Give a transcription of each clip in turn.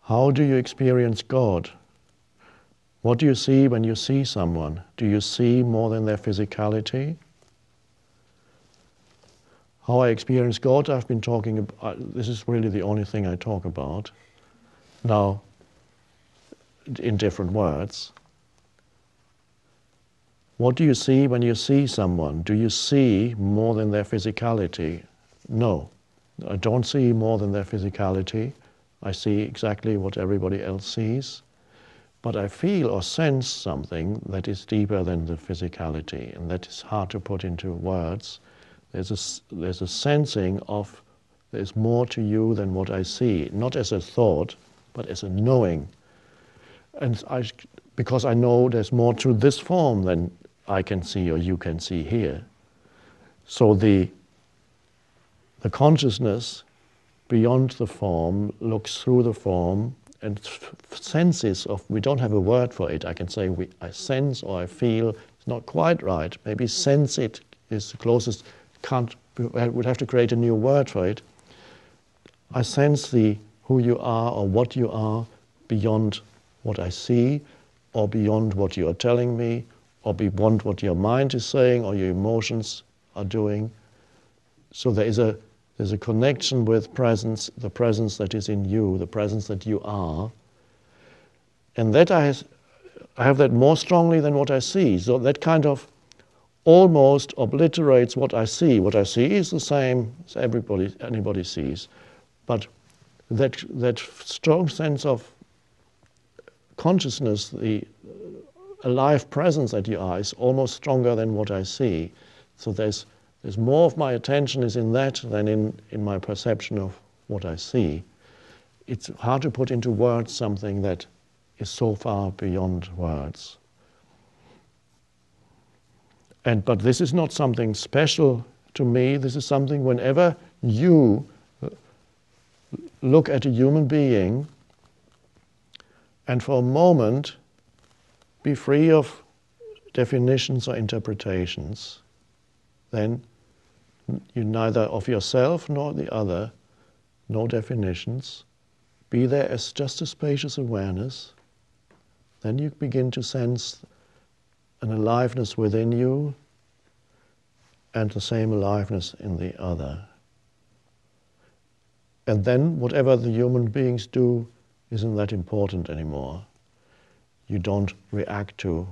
How do you experience God? What do you see when you see someone? Do you see more than their physicality? How I experience God, I've been talking about, this is really the only thing I talk about. Now, in different words. What do you see when you see someone? Do you see more than their physicality? No, I don't see more than their physicality. I see exactly what everybody else sees. But I feel or sense something that is deeper than the physicality, and that is hard to put into words. There's a sensing of there's more to you than what I see, not as a thought, but as a knowing. And because I know there's more to this form than I can see or you can see here. So the consciousness beyond the form looks through the form and senses of, we don't have a word for it. I can say I sense or I feel, it's not quite right. Maybe sense it is the closest, would have to create a new word for it. I sense who you are or what you are beyond what I see, or beyond what you are telling me, or beyond what your mind is saying or your emotions are doing. So there's a connection with presence, the presence that is in you, the presence that you are. And that I have that more strongly than what I see. So that kind of almost obliterates what I see. What I see is the same as anybody sees. But that strong sense of consciousness, the alive presence that you are, is almost stronger than what I see. So there's more of my attention is in that than in my perception of what I see. It's hard to put into words something that is so far beyond words. But this is not something special to me. This is something whenever you look at a human being and for a moment be free of definitions or interpretations, then you neither of yourself nor the other, no definitions, be there as just a spacious awareness, then you begin to sense an aliveness within you and the same aliveness in the other. And then whatever the human beings do isn't that important anymore. You don't react to,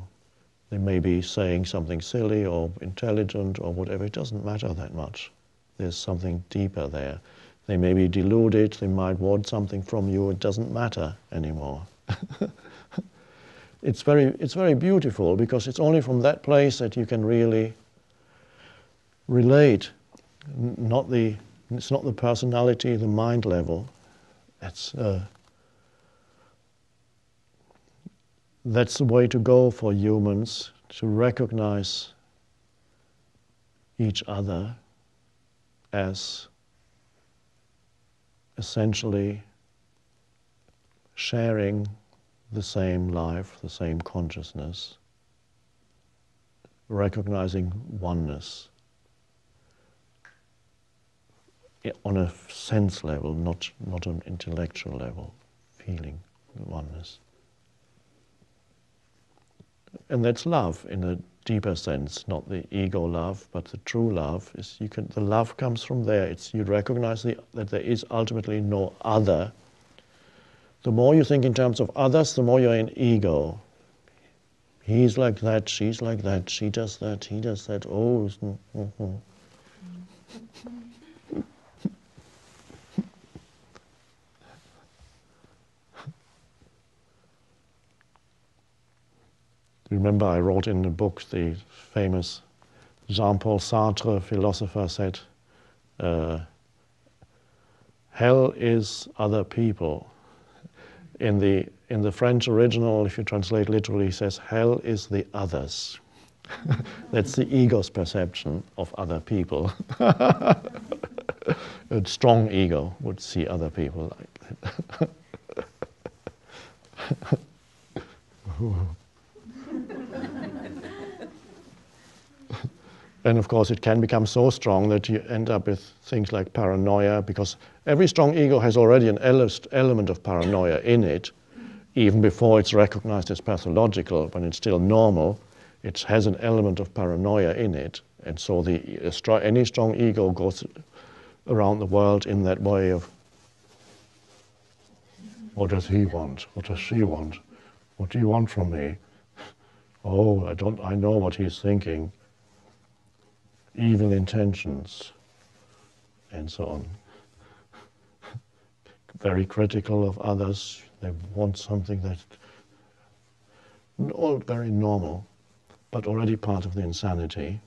they may be saying something silly or intelligent or whatever, it doesn't matter that much. There's something deeper there. They may be deluded, they might want something from you, it doesn't matter anymore. It's very beautiful, because it's only from that place that you can really relate. It's not the personality, the mind level. That's the way to go for humans, to recognize each other as essentially sharing the same life, the same consciousness, recognizing oneness on a sense level, not an intellectual level, feeling oneness. And that's love in a deeper sense, not the ego love, but the true love. The love comes from there. You recognize that there is ultimately no other. The more you think in terms of others, the more you're in ego. He's like that, she's like that, she does that, he does that. Oh, remember I wrote in the book, the famous Jean-Paul Sartre philosopher said, hell is other people. In the French original, if you translate literally, he says, hell is the others. That's the ego's perception of other people. A strong ego would see other people like that. And of course, it can become so strong that you end up with things like paranoia, because every strong ego has already an element of paranoia in it, even before it's recognized as pathological. When it's still normal, it has an element of paranoia in it. And so any strong ego goes around the world in that way of, what does he want? What does she want? What do you want from me? Oh, I know what he's thinking. Evil intentions, and so on. Very critical of others. They want something that's all very normal, but already part of the insanity.